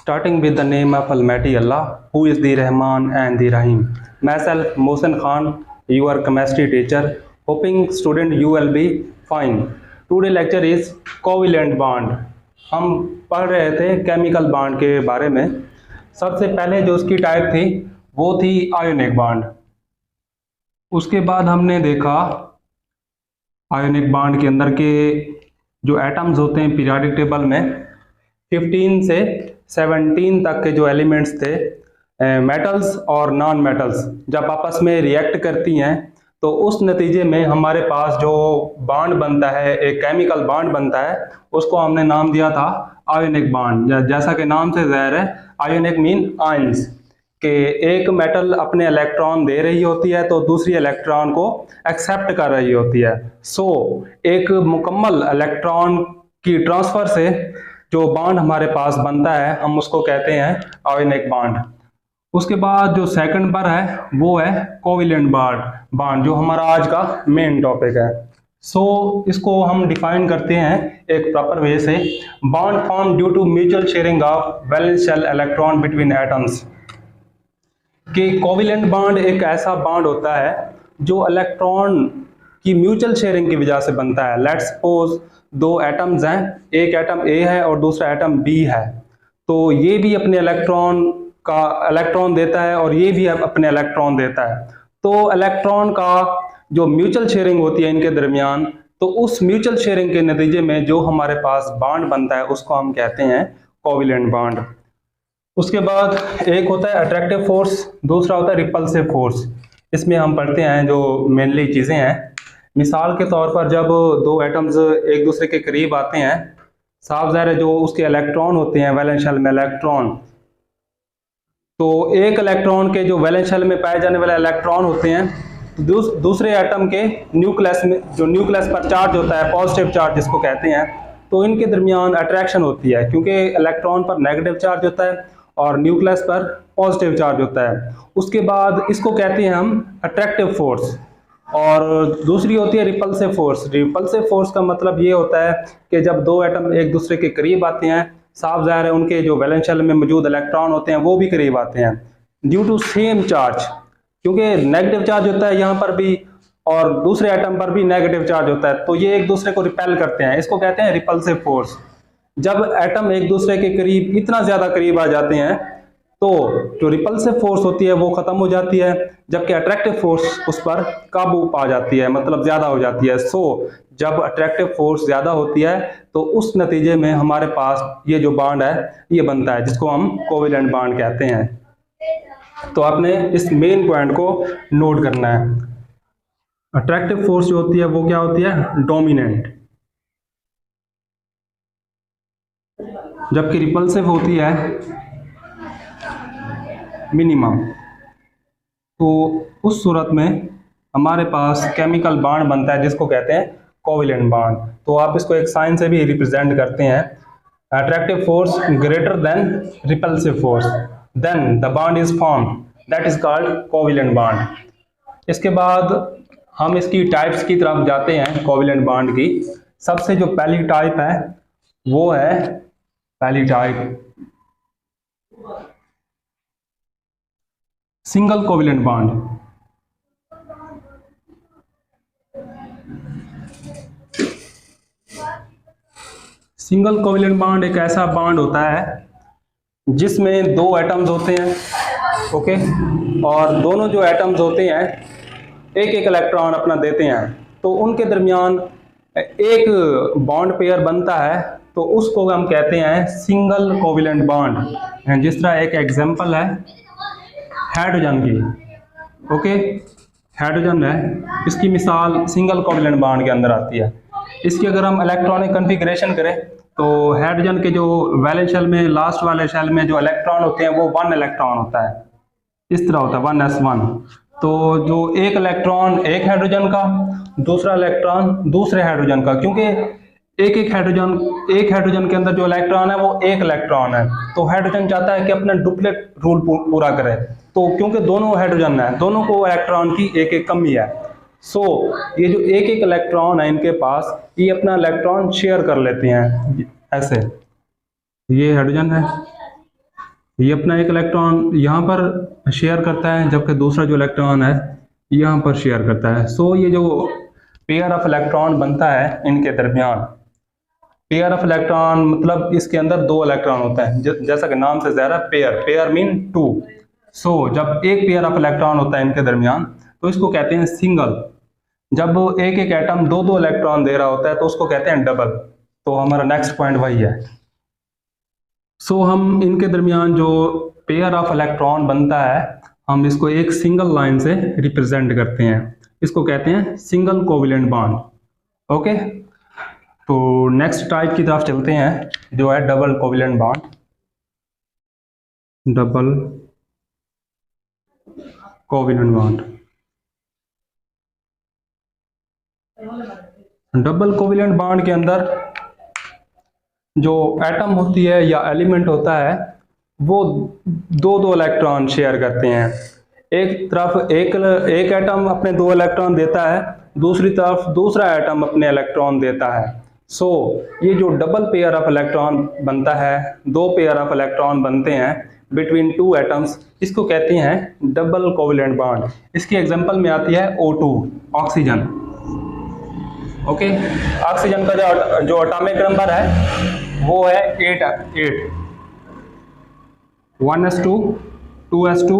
Starting with the name of Almighty Allah, who is the Rahman and the Rahim. Myself, Mohsen Khan, your chemistry teacher. Hoping student you will be fine. Today lecture is covalent bond. हम पढ़ रहे थे chemical bond के बारे में। सबसे पहले जो उसकी टाइप थी वो थी आयोनिक बॉन्ड। उसके बाद हमने देखा आयोनिक बॉन्ड के अंदर के जो एटम्स होते हैं पीरियोडिक टेबल में 15 से 17 तक के जो एलिमेंट्स थे, मेटल्स और नॉन मेटल्स जब आपस में रिएक्ट करती हैं तो उस नतीजे में हमारे पास जो बॉन्ड बनता है, एक केमिकल बॉन्ड बनता है, उसको हमने नाम दिया था आयोनिक बॉन्ड। जैसा कि नाम से ज़ाहिर है, आयोनिक मीन आयंस, कि एक मेटल अपने इलेक्ट्रॉन दे रही होती है तो दूसरी इलेक्ट्रॉन को एक्सेप्ट कर रही होती है। एक मुकम्मल इलेक्ट्रॉन की ट्रांसफर से जो बॉन्ड हमारे पास बनता है हम उसको कहते हैं आयोनिक बॉन्ड। उसके बाद जो सेकंड पर है वो है कोवेलेंट बॉन्ड, जो हमारा आज का मेन टॉपिक है। इसको हम डिफाइन करते हैं एक प्रॉपर वे से। Bond form due to mutual sharing of valence shell electron between atoms. कि कोवेलेंट बॉन्ड एक ऐसा बॉन्ड होता है जो इलेक्ट्रॉन की म्यूचुअल शेयरिंग की वजह से बनता है। लेट्स सपोज दो एटम्स हैं, एक एटम ए है और दूसरा एटम बी है, तो ये भी अपने इलेक्ट्रॉन देता है और ये भी अपने इलेक्ट्रॉन देता है। तो इलेक्ट्रॉन का जो म्यूचुअल शेयरिंग होती है इनके दरमियान, तो उस म्यूचुअल शेयरिंग के नतीजे में जो हमारे पास बॉन्ड बनता है उसको हम कहते हैं कोवेलेंट बॉन्ड। उसके बाद एक होता है अट्रैक्टिव फोर्स, दूसरा होता है रिपल्सिव फोर्स। इसमें हम पढ़ते हैं जो मेनली चीज़ें हैं। मिसाल के तौर पर जब दो एटम्स एक दूसरे के करीब आते हैं, साफ ज़ाहिर है जो उसके इलेक्ट्रॉन होते हैं वैलेंस शेल में इलेक्ट्रॉन, तो एक इलेक्ट्रॉन के जो वैलेंस शेल में पाए जाने वाले इलेक्ट्रॉन होते हैं, दूसरे एटम के न्यूक्लियस में, जो न्यूक्लियस पर चार्ज होता है, पॉजिटिव चार्ज जिसको कहते हैं, तो इनके दरमियान अट्रैक्शन होती है क्योंकि इलेक्ट्रॉन पर नेगेटिव चार्ज होता है और न्यूक्लियस पर पॉजिटिव चार्ज होता है। उसके बाद इसको कहते हैं हम अट्रैक्टिव फोर्स। और दूसरी होती है रिपल्सिव फोर्स। रिपल्सिव फोर्स का मतलब ये होता है कि जब दो एटम एक दूसरे के करीब आते हैं, साफ ज़ाहिर है उनके जो वैलेंस शेल में मौजूद इलेक्ट्रॉन होते हैं वो भी करीब आते हैं ड्यू टू सेम चार्ज, क्योंकि नेगेटिव चार्ज होता है यहाँ पर भी और दूसरे एटम पर भी नेगेटिव चार्ज होता है, तो ये एक दूसरे को रिपेल करते हैं। इसको कहते हैं रिपल्सिव फोर्स। जब एटम एक दूसरे के करीब इतना ज़्यादा करीब आ जाते हैं तो जो रिपल्सिव फोर्स होती है वो ख़त्म हो जाती है, जबकि अट्रैक्टिव फोर्स उस पर काबू पा जाती है, मतलब ज़्यादा हो जाती है। जब अट्रैक्टिव फोर्स ज़्यादा होती है तो उस नतीजे में हमारे पास ये जो बॉन्ड है ये बनता है, जिसको हम कोवेलेंट बॉन्ड कहते हैं। तो आपने इस मेन पॉइंट को नोट करना है। अट्रैक्टिव फोर्स जो होती है वो क्या होती है? डोमिनेंट, जबकि रिपल्सिव होती है मिनिमम। तो उस सूरत में हमारे पास केमिकल बॉन्ड बनता है जिसको कहते हैं कोवेलेंट बॉन्ड। तो आप इसको एक साइन से भी रिप्रेजेंट करते हैं, attractive force greater than repulsive force, then the bond is form, that is called covalent bond. इसके बाद हम इसकी टाइप्स की तरफ जाते हैं कोवेलेंट बॉन्ड की। सबसे जो पहली टाइप है वो है पहली type single covalent bond. Single covalent bond एक ऐसा बॉन्ड होता है जिसमें दो एटम्स होते हैं, ओके, और दोनों जो एटम्स होते हैं एक एक इलेक्ट्रॉन अपना देते हैं, तो उनके दरमियान एक बॉन्ड पेयर बनता है, तो उसको हम कहते हैं सिंगल कोवेलेंट बॉन्ड। जिस तरह एक एग्जांपल है हाइड्रोजन की, ओके, हाइड्रोजन है, इसकी मिसाल सिंगल कोवेलेंट बॉन्ड के अंदर आती है। इसकी अगर हम इलेक्ट्रॉनिक कॉन्फ़िगरेशन करें तो हाइड्रोजन के जो वैलेंस शेल में, लास्ट वाले शेल में जो इलेक्ट्रॉन होते हैं वो 1 इलेक्ट्रॉन होता है, इस तरह होता है 1s1। तो जो एक इलेक्ट्रॉन एक हाइड्रोजन का, दूसरा इलेक्ट्रॉन दूसरे हाइड्रोजन का, क्योंकि एक हाइड्रोजन के अंदर जो इलेक्ट्रॉन है वो एक इलेक्ट्रॉन है, तो हाइड्रोजन चाहता है कि अपना डुप्लेट रूल पूरा करे, तो क्योंकि दोनों हाइड्रोजन है, दोनों को इलेक्ट्रॉन की एक एक कमी है, ये जो एक एक इलेक्ट्रॉन है इनके पास, ये अपना इलेक्ट्रॉन शेयर कर लेते हैं ऐसे। ये हाइड्रोजन है, ये अपना एक इलेक्ट्रॉन यहाँ पर शेयर करता है, जबकि दूसरा जो इलेक्ट्रॉन है यहाँ पर शेयर करता है। सो ये जो पेयर ऑफ इलेक्ट्रॉन बनता है इनके दरमियान, पेयर ऑफ इलेक्ट्रॉन मतलब इसके अंदर दो इलेक्ट्रॉन होते हैं, जैसा कि नाम से ज़ाहिर है पेयर, पेयर मीन टू। सो जब एक पेयर ऑफ इलेक्ट्रॉन होता है इनके दरमियान तो इसको कहते हैं सिंगल। जब एक एक एटम दो दो इलेक्ट्रॉन दे रहा होता है तो उसको कहते हैं डबल। तो हमारा नेक्स्ट पॉइंट वही है। सो हम इनके दरमियान जो पेयर ऑफ इलेक्ट्रॉन बनता है हम इसको एक सिंगल लाइन से रिप्रेजेंट करते हैं, इसको कहते हैं सिंगल कोवेलेंट बॉन्ड। ओके, तो नेक्स्ट टाइप की तरफ चलते हैं जो है double covalent bond. Double covalent bond, double covalent bond के अंदर जो एटम होती है या एलिमेंट होता है वो दो दो इलेक्ट्रॉन शेयर करते हैं। एक तरफ एक एटम अपने दो इलेक्ट्रॉन देता है, दूसरी तरफ दूसरा एटम अपने इलेक्ट्रॉन देता है। सो ये जो डबल पेयर ऑफ इलेक्ट्रॉन बनता है, दो पेयर ऑफ इलेक्ट्रॉन बनते हैं बिटवीन टू एटम्स, इसको कहते हैं डबल कोवेलेंट बॉन्ड। इसकी एग्जांपल में आती है O2, ऑक्सीजन। ओके, ऑक्सीजन का जो एटॉमिक नंबर है वो है 8 1s2 2s2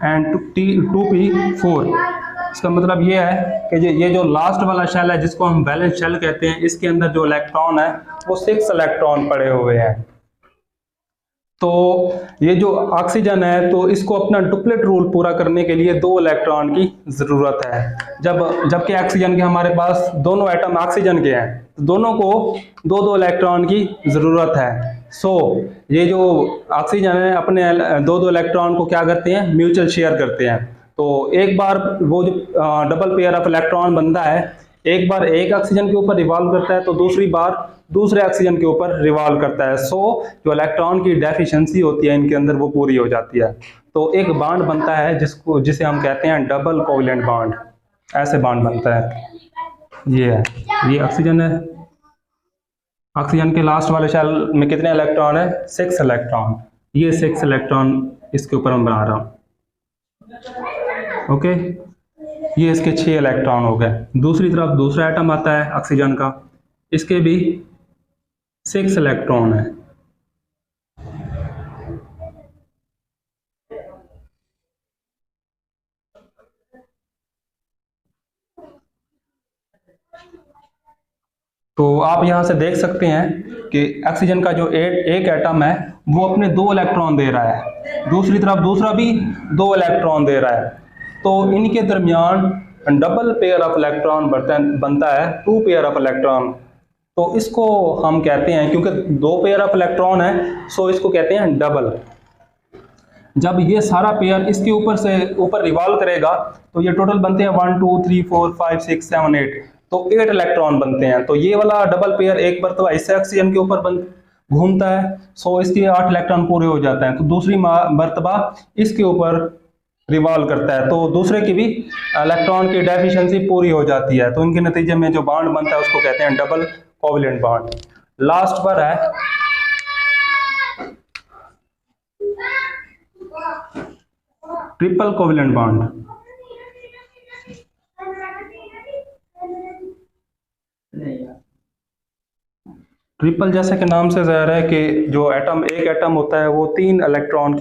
एंड 2p4। इसका मतलब ये है कि ये जो लास्ट वाला शेल है जिसको हम वैलेंस शेल कहते हैं, इसके अंदर जो इलेक्ट्रॉन है वो 6 इलेक्ट्रॉन पड़े हुए हैं। तो ये जो ऑक्सीजन है तो इसको अपना डुप्लेट रूल पूरा करने के लिए दो इलेक्ट्रॉन की ज़रूरत है। जबकि ऑक्सीजन के हमारे पास दोनों एटम ऑक्सीजन के हैं, तो दोनों को दो दो इलेक्ट्रॉन की ज़रूरत है। सो ये जो ऑक्सीजन है अपने दो दो इलेक्ट्रॉन को क्या करते हैं, म्यूचुअल शेयर करते हैं। तो एक बार वो जो डबल पेयर ऑफ इलेक्ट्रॉन बनता है, एक बार एक ऑक्सीजन के ऊपर रिवॉल्व करता है तो दूसरी बार दूसरे ऑक्सीजन के ऊपर रिवॉल्व करता है। सो जो इलेक्ट्रॉन की डेफिशिएंसी होती है इनके अंदर वो पूरी हो जाती है। तो एक बॉन्ड बनता है जिसे हम कहते हैं डबल कोवेलेंट बॉन्ड। ऐसे बॉन्ड बनता है। ये है, ये ऑक्सीजन है। ऑक्सीजन के लास्ट वाले शेल में कितने इलेक्ट्रॉन है, 6 इलेक्ट्रॉन। ये 6 इलेक्ट्रॉन इसके ऊपर मैं बना रहा हूँ। ओके, ये इसके 6 इलेक्ट्रॉन हो गए। दूसरी तरफ दूसरा एटम आता है ऑक्सीजन का, इसके भी 6 इलेक्ट्रॉन है। तो आप यहां से देख सकते हैं कि ऑक्सीजन का जो एक एटम है वो अपने 2 इलेक्ट्रॉन दे रहा है, दूसरी तरफ दूसरा भी 2 इलेक्ट्रॉन दे रहा है। तो इनके दरमियान डबल पेयर ऑफ इलेक्ट्रॉन बनता है, 2 पेयर ऑफ इलेक्ट्रॉन। तो इसको हम कहते हैं, क्योंकि 2 पेयर ऑफ इलेक्ट्रॉन है सो इसको कहते हैं डबल। जब ये सारा पेयर इसके ऊपर से ऊपर रिवॉल्व करेगा तो ये टोटल बनते हैं 1 2 3 4 5 6 7 8, तो 8 इलेक्ट्रॉन बनते हैं। तो ये वाला डबल पेयर एक मरतबा इससे ऑक्सीजन के ऊपर घूमता है, सो इसके 8 इलेक्ट्रॉन पूरे हो जाते हैं। तो दूसरी मरतबा इसके ऊपर रिवॉल्व करता है तो दूसरे की भी इलेक्ट्रॉन की डेफिशिएंसी पूरी हो जाती है। तो इनके नतीजे में जो बॉन्ड बनता है उसको कहते हैं डबल कोवेलेंट बॉन्ड। लास्ट पर है ट्रिपल कोवेलेंट बॉन्ड। ट्रिपल जैसे कि नाम से ज़ाहिर है कि जो एक एटम होता है वो 3 इलेक्ट्रॉन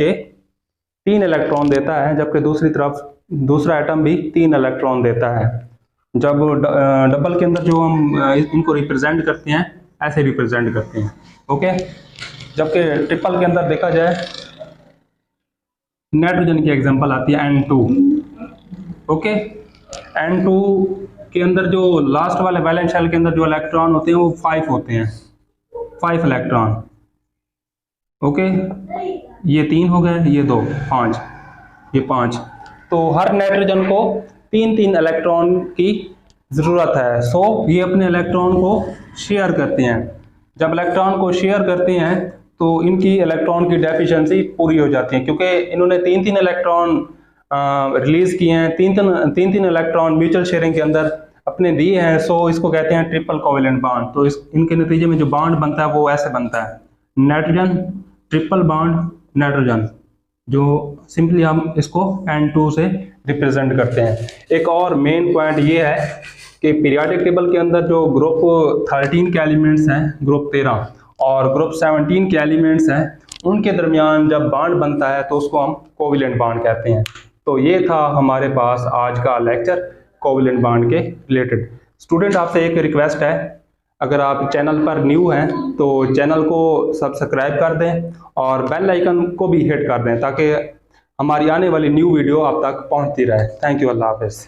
देता है, जबकि दूसरी तरफ दूसरा एटम भी 3 इलेक्ट्रॉन देता है। जब डबल के अंदर जो हम इनको रिप्रेजेंट करते हैं ऐसे रिप्रेजेंट करते हैं। ओके, जबकि ट्रिपल के अंदर देखा जाए नाइट्रोजन की एग्जांपल आती है N2। ओके, N2 के अंदर जो लास्ट वाले वैलेंस शेल के अंदर जो इलेक्ट्रॉन होते हैं वो 5 होते हैं, 5 इलेक्ट्रॉन। ओके, ये 3 हो गए, ये 2 5, ये 5। तो हर नाइट्रोजन को 3 इलेक्ट्रॉन की ज़रूरत है। सो ये अपने इलेक्ट्रॉन को शेयर करते हैं। जब इलेक्ट्रॉन को शेयर करते हैं तो इनकी इलेक्ट्रॉन की डेफिशिएंसी पूरी हो जाती है, क्योंकि इन्होंने 3 इलेक्ट्रॉन रिलीज किए हैं, 3 इलेक्ट्रॉन म्यूचुअल शेयरिंग के अंदर अपने दिए हैं। सो इसको कहते हैं ट्रिपल कोवेलेंट बॉन्ड। तो इनके नतीजे में जो बॉन्ड बनता है वो ऐसे बनता है, नाइट्रोजन ट्रिपल बॉन्ड नाइट्रोजन, जो सिंपली हम इसको N2 से रिप्रेजेंट करते हैं। एक और मेन पॉइंट ये है कि पीरियोडिक टेबल के अंदर जो ग्रुप 13 के एलिमेंट्स हैं, ग्रुप 13 और ग्रुप 17 के एलिमेंट्स हैं, उनके दरमियान जब बांड बनता है तो उसको हम कोवेलेंट बांड कहते हैं। तो ये था हमारे पास आज का लेक्चर कोवेलेंट बांड के रिलेटेड। स्टूडेंट, आपसे एक रिक्वेस्ट है, अगर आप चैनल पर न्यू हैं तो चैनल को सब्सक्राइब कर दें और बेल आइकन को भी हिट कर दें ताकि हमारी आने वाली न्यू वीडियो आप तक पहुंचती रहे। थैंक यू, अल्लाह हाफिज़।